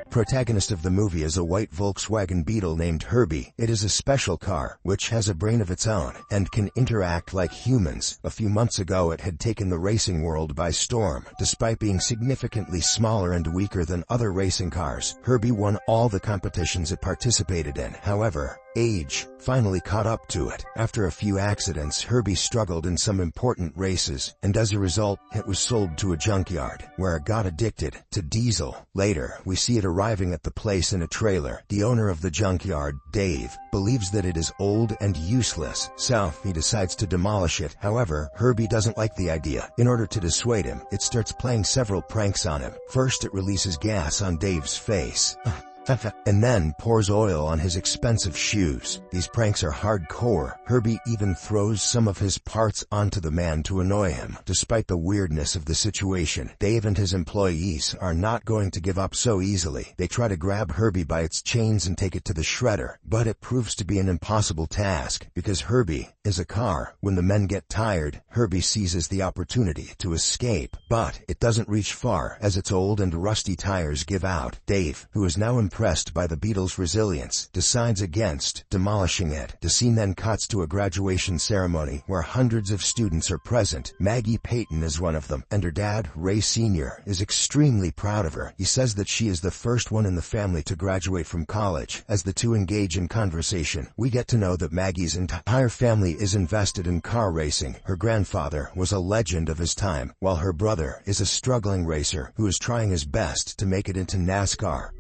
Protagonist of the movie is a white Volkswagen Beetle named Herbie. It is a special car, which has a brain of its own, and can interact like humans. A few months ago it had taken the racing world by storm. Despite being significantly smaller and weaker than other racing cars, Herbie won all the competitions it participated in. However, age finally caught up to it. After a few accidents, Herbie struggled in some important races, and as a result, it was sold to a junkyard, where it got addicted to diesel. Later, we see it arriving at the place in a trailer. The owner of the junkyard, Dave, believes that it is old and useless, so he decides to demolish it. However, Herbie doesn't like the idea. In order to dissuade him, it starts playing several pranks on him. First, it releases gas on Dave's face, and then pours oil on his expensive shoes. These pranks are hardcore. Herbie even throws some of his parts onto the man to annoy him. Despite the weirdness of the situation, Dave and his employees are not going to give up so easily. They try to grab Herbie by its chains and take it to the shredder, but it proves to be an impossible task, because Herbie is a car. When the men get tired, Herbie seizes the opportunity to escape, but it doesn't reach far as its old and rusty tires give out. Dave, who is now impressed by the Beetle's resilience, decides against demolishing it. The scene then cuts to a graduation ceremony where hundreds of students are present. Maggie Payton is one of them, and her dad, Ray Sr., is extremely proud of her. He says that she is the first one in the family to graduate from college. As the two engage in conversation, we get to know that Maggie's entire family is invested in car racing. Her grandfather was a legend of his time, while her brother is a struggling racer who is trying his best to make it into NASCAR.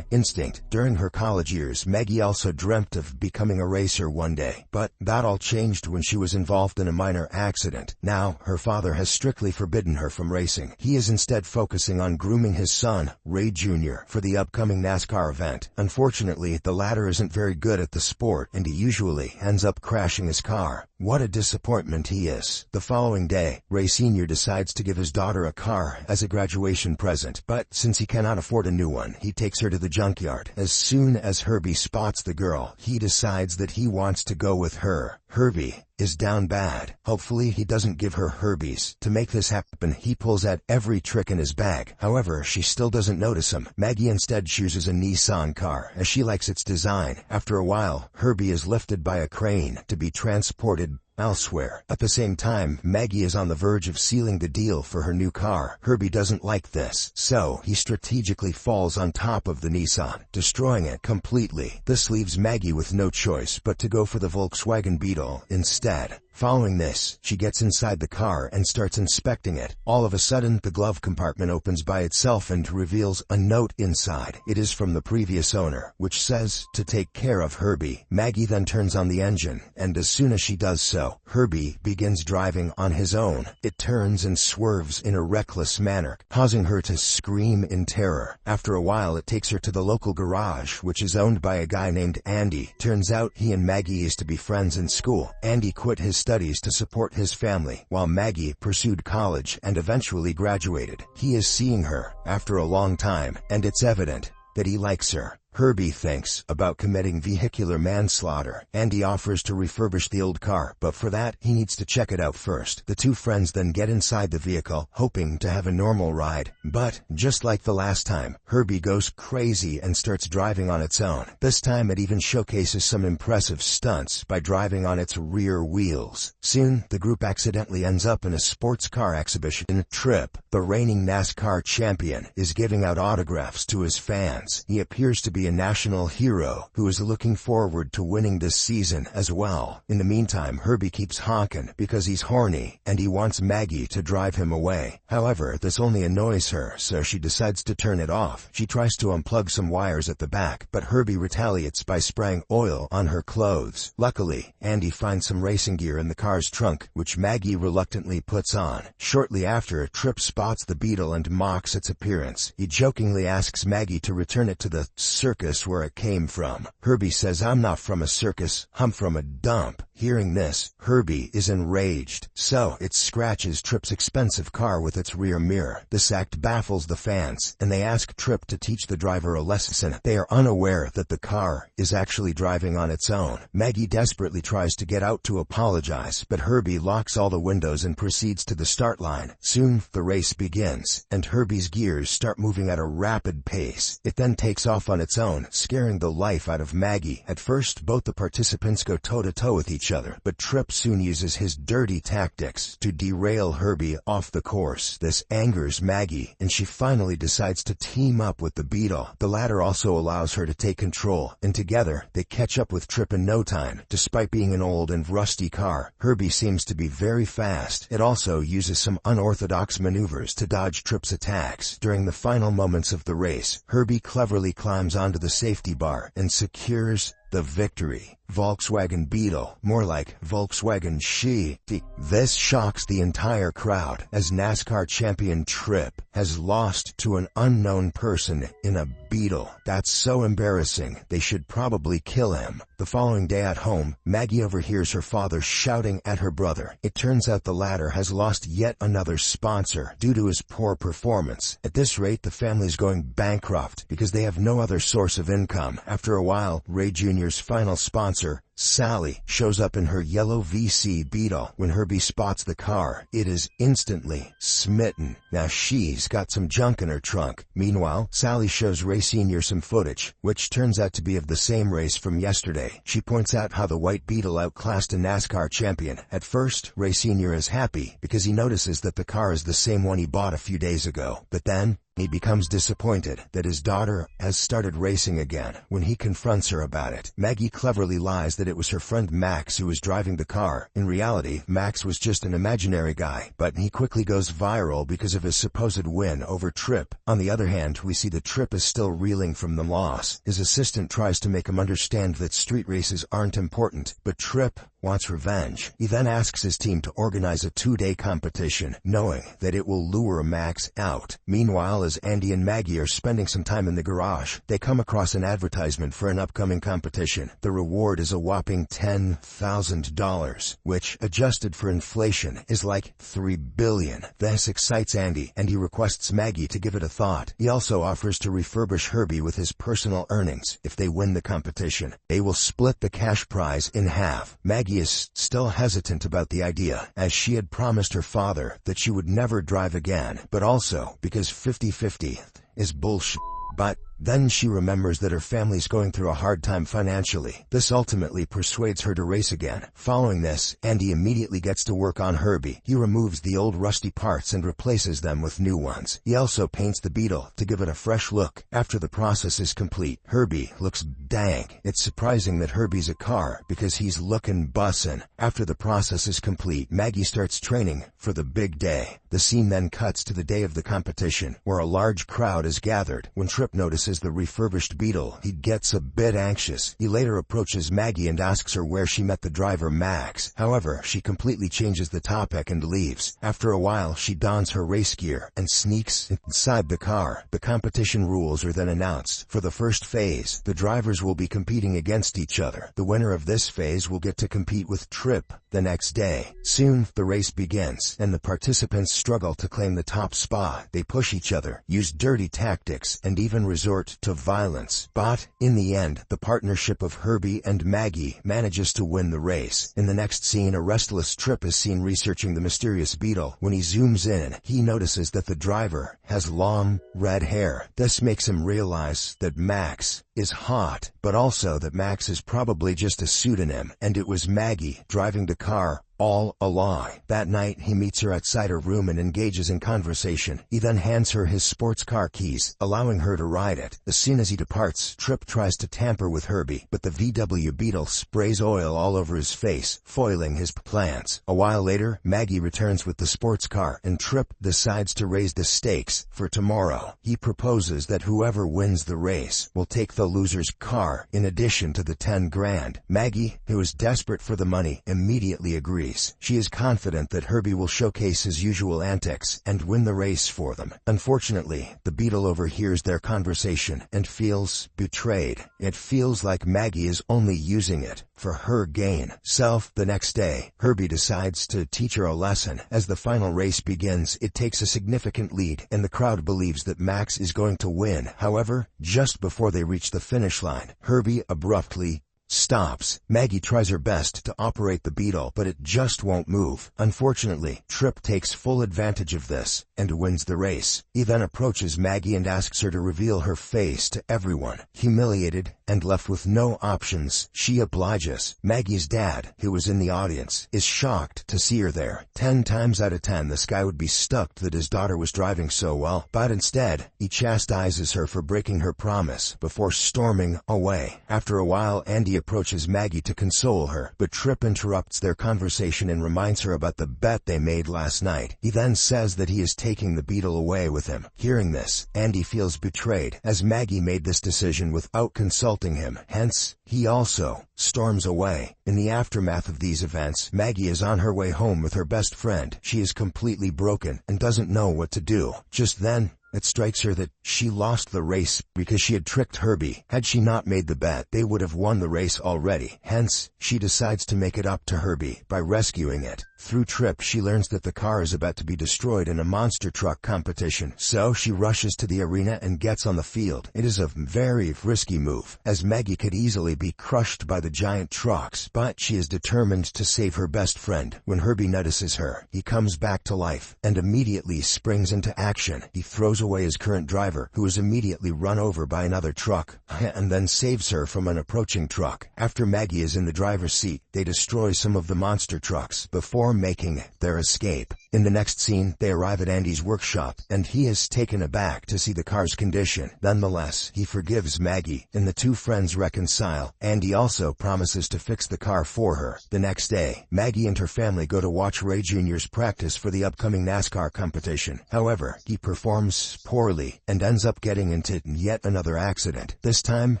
Instinct. During her college years, Maggie also dreamt of becoming a racer one day, but that all changed when she was involved in a minor accident. Now, her father has strictly forbidden her from racing. He is instead focusing on grooming his son, Ray Jr., for the upcoming NASCAR event. Unfortunately, the latter isn't very good at the sport, and he usually ends up crashing his car. What a disappointment he is. The following day, Ray Sr. decides to give his daughter a car as a graduation present, but since he cannot afford a new one, he takes her to the junkyard. As soon as Herbie spots the girl, he decides that he wants to go with her. Herbie is down bad. Hopefully he doesn't give her Herbies. To make this happen, he pulls out every trick in his bag. However, she still doesn't notice him. Maggie instead chooses a Nissan car, as she likes its design. After a while, Herbie is lifted by a crane to be transported elsewhere. At the same time, Maggie is on the verge of sealing the deal for her new car. Herbie doesn't like this, so he strategically falls on top of the Nissan, destroying it completely. This leaves Maggie with no choice but to go for the Volkswagen Beetle instead. Following this, she gets inside the car and starts inspecting it. All of a sudden, the glove compartment opens by itself and reveals a note inside. It is from the previous owner, which says to take care of Herbie. Maggie then turns on the engine, and as soon as she does so, Herbie begins driving on his own. It turns and swerves in a reckless manner, causing her to scream in terror. After a while, it takes her to the local garage, which is owned by a guy named Andy. Turns out he and Maggie used to be friends in school. Andy quit his studies to support his family, while Maggie pursued college and eventually graduated. He is seeing her after a long time, and it's evident that he likes her. Herbie thinks about committing vehicular manslaughter, and he offers to refurbish the old car, but for that, he needs to check it out first. The two friends then get inside the vehicle, hoping to have a normal ride. But, just like the last time, Herbie goes crazy and starts driving on its own. This time it even showcases some impressive stunts by driving on its rear wheels. Soon, the group accidentally ends up in a sports car exhibition trip. The reigning NASCAR champion is giving out autographs to his fans. He appears to be a national hero who is looking forward to winning this season as well. In the meantime, Herbie keeps honking because he's horny and he wants Maggie to drive him away. However, this only annoys her, so she decides to turn it off. She tries to unplug some wires at the back, but Herbie retaliates by spraying oil on her clothes. Luckily, Andy finds some racing gear in the car's trunk, which Maggie reluctantly puts on. Shortly after, Tripp spots the Beetle and mocks its appearance. He jokingly asks Maggie to return it to the circus circus where it came from. Herbie says, "I'm not from a circus, I'm from a dump." Hearing this, Herbie is enraged, so it scratches Trip's expensive car with its rear mirror. This act baffles the fans, and they ask Trip to teach the driver a lesson. They are unaware that the car is actually driving on its own. Maggie desperately tries to get out to apologize, but Herbie locks all the windows and proceeds to the start line. Soon, the race begins, and Herbie's gears start moving at a rapid pace. It then takes off on its own, scaring the life out of Maggie. At first, both the participants go toe-to-toe with each other, but Trip soon uses his dirty tactics to derail Herbie off the course. This angers Maggie, and she finally decides to team up with the Beetle. The latter also allows her to take control, and together, they catch up with Trip in no time. Despite being an old and rusty car, Herbie seems to be very fast. It also uses some unorthodox maneuvers to dodge Trip's attacks. During the final moments of the race, Herbie cleverly climbs onto the safety bar and secures the victory. Volkswagen Beetle, more like Volkswagen She. This shocks the entire crowd, as NASCAR champion Trip has lost to an unknown person in a Beetle. That's so embarrassing, they should probably kill him. The following day at home, Maggie overhears her father shouting at her brother. It turns out the latter has lost yet another sponsor due to his poor performance. At this rate, the family's going bankrupt because they have no other source of income. After a while, Ray Jr.'s final sponsor, Sally, shows up in her yellow VC Beetle. When Herbie spots the car, it is instantly smitten. Now she's got some junk in her trunk. Meanwhile, Sally shows Ray Sr. some footage, which turns out to be of the same race from yesterday. She points out how the white Beetle outclassed a NASCAR champion. At first, Ray Sr. is happy because he notices that the car is the same one he bought a few days ago. But then, he becomes disappointed that his daughter has started racing again. When he confronts her about it, Maggie cleverly lies that it was her friend Max who was driving the car. In reality, Max was just an imaginary guy, but he quickly goes viral because of his supposed win over Trip. On the other hand, we see that Trip is still reeling from the loss. His assistant tries to make him understand that street races aren't important, but Trip wants revenge. He then asks his team to organize a 2-day competition, knowing that it will lure Max out. Meanwhile, as Andy and Maggie are spending some time in the garage, they come across an advertisement for an upcoming competition. The reward is a whopping $10,000, which, adjusted for inflation, is like $3 billion. This excites Andy, and he requests Maggie to give it a thought. He also offers to refurbish Herbie with his personal earnings. If they win the competition, they will split the cash prize in half. Maggie is still hesitant about the idea, as she had promised her father that she would never drive again, but also because 50-50 is bullshit. But then she remembers that her family's going through a hard time financially. This ultimately persuades her to race again. Following this, Andy immediately gets to work on Herbie. He removes the old rusty parts and replaces them with new ones. He also paints the Beetle to give it a fresh look. After the process is complete, Herbie looks dank. It's surprising that Herbie's a car because he's looking bussin'. After the process is complete, Maggie starts training for the big day. The scene then cuts to the day of the competition, where a large crowd is gathered. When Trip notices the refurbished Beetle, he gets a bit anxious. He later approaches Maggie and asks her where she met the driver Max. However, she completely changes the topic and leaves. After a while, she dons her race gear and sneaks inside the car. The competition rules are then announced. For the first phase, the drivers will be competing against each other. The winner of this phase will get to compete with Trip the next day. Soon, the race begins, and the participants struggle to claim the top spot. They push each other, use dirty tactics, and even resort to violence. But, in the end, the partnership of Herbie and Maggie manages to win the race. In the next scene, a restless Trip is seen researching the mysterious Beetle. When he zooms in, he notices that the driver has long, red hair. This makes him realize that Max is hot, but also that Max is probably just a pseudonym, and it was Maggie driving the car all along. That night, he meets her outside her room and engages in conversation. He then hands her his sports car keys, allowing her to ride it. As soon as he departs, Trip tries to tamper with Herbie, but the VW Beetle sprays oil all over his face, foiling his plans. A while later, Maggie returns with the sports car, and Trip decides to raise the stakes for tomorrow. He proposes that whoever wins the race will take the loser's car, in addition to the $10,000. Maggie, who is desperate for the money, immediately agrees. victories. She is confident that Herbie will showcase his usual antics and win the race for them. Unfortunately, the beetle overhears their conversation and feels betrayed. It feels like Maggie is only using it for her gain. So, the next day, Herbie decides to teach her a lesson. As the final race begins, it takes a significant lead, and the crowd believes that Max is going to win. However, just before they reach the finish line, Herbie abruptly stops. Maggie tries her best to operate the beetle, but it just won't move. Unfortunately, Trip takes full advantage of this and wins the race. He then approaches Maggie and asks her to reveal her face to everyone. Humiliated and left with no options, she obliges. Maggie's dad, who was in the audience, is shocked to see her there. 10 times out of 10, this guy would be stuck that his daughter was driving so well, but instead, he chastises her for breaking her promise before storming away. After a while, Andy approaches Maggie to console her, but Trip interrupts their conversation and reminds her about the bet they made last night. He then says that he is taking the beetle away with him. Hearing this, Andy feels betrayed, as Maggie made this decision without consulting him. Hence, he also storms away. In the aftermath of these events, Maggie is on her way home with her best friend. She is completely broken and doesn't know what to do. Just then, it strikes her that she lost the race because she had tricked Herbie. Had she not made the bet, they would have won the race already. Hence, she decides to make it up to Herbie by rescuing it. Through Trip, she learns that the car is about to be destroyed in a monster truck competition, so she rushes to the arena and gets on the field. It is a very risky move, as Maggie could easily be crushed by the giant trucks, but she is determined to save her best friend. When Herbie notices her, he comes back to life and immediately springs into action. He throws away his current driver, who is immediately run over by another truck, and then saves her from an approaching truck. After Maggie is in the driver's seat, they destroy some of the monster trucks before making their escape. In the next scene, they arrive at Andy's workshop, and he is taken aback to see the car's condition. Nonetheless, he forgives Maggie, and the two friends reconcile. Andy also promises to fix the car for her. The next day, Maggie and her family go to watch Ray Jr.'s practice for the upcoming NASCAR competition. However, he performs poorly and ends up getting into yet another accident. This time,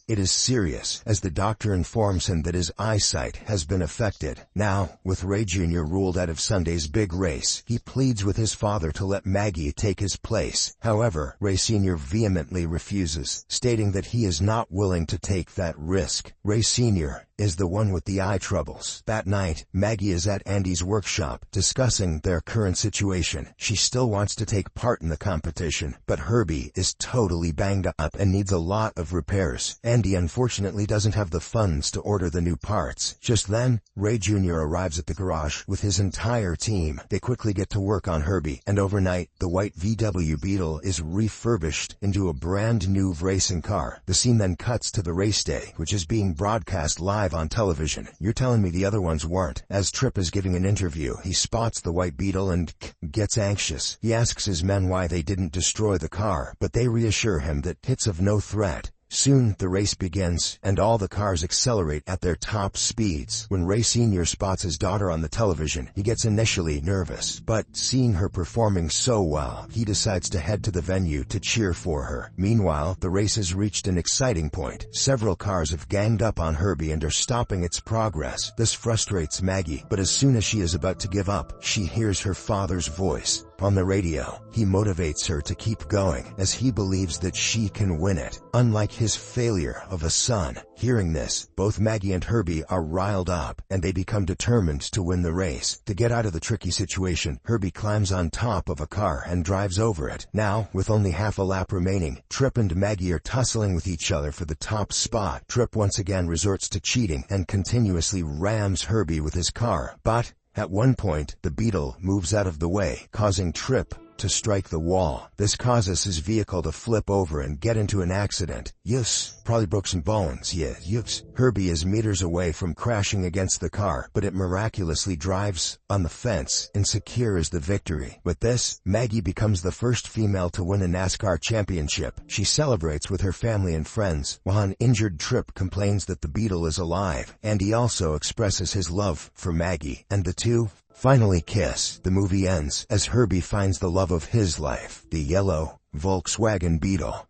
it is serious, as the doctor informs him that his eyesight has been affected. Now, with Ray Jr. ruled out of Sunday's big race, he pleads with his father to let Maggie take his place. However, Ray Sr. vehemently refuses, stating that he is not willing to take that risk. Ray Sr. is the one with the eye troubles. That night, Maggie is at Andy's workshop, discussing their current situation. She still wants to take part in the competition, but Herbie is totally banged up and needs a lot of repairs. Andy unfortunately doesn't have the funds to order the new parts. Just then, Ray Jr. arrives at the garage with his entire team. They quickly get to work on Herbie, and overnight, the white VW Beetle is refurbished into a brand new racing car. The scene then cuts to the race day, which is being broadcast live on television. You're telling me the other ones weren't? As Trip is giving an interview, he spots the white Beetle and gets anxious. He asks his men why they didn't destroy the car, but they reassure him that it's of no threat. Soon, the race begins, and all the cars accelerate at their top speeds. When Ray Sr. spots his daughter on the television, he gets initially nervous, but seeing her performing so well, he decides to head to the venue to cheer for her. Meanwhile, the race has reached an exciting point. Several cars have ganged up on Herbie and are stopping its progress. This frustrates Maggie, but as soon as she is about to give up, she hears her father's voice on the radio. He motivates her to keep going, as he believes that she can win it, unlike his failure of a son. Hearing this, both Maggie and Herbie are riled up, and they become determined to win the race. To get out of the tricky situation, Herbie climbs on top of a car and drives over it. Now, with only half a lap remaining, Trip and Maggie are tussling with each other for the top spot. Trip once again resorts to cheating and continuously rams Herbie with his car, but at one point, the Beetle moves out of the way, causing Trip to strike the wall. This causes his vehicle to flip over and get into an accident. Yes, probably broke some bones, yes. Herbie is meters away from crashing against the car, but it miraculously drives on the fence and secures the victory. With this, Maggie becomes the first female to win a NASCAR championship. She celebrates with her family and friends, while an injured Trip complains that the Beetle is alive, and he also expresses his love for Maggie, and the two finally kiss. The movie ends as Herbie finds the love of his life, the yellow Volkswagen Beetle.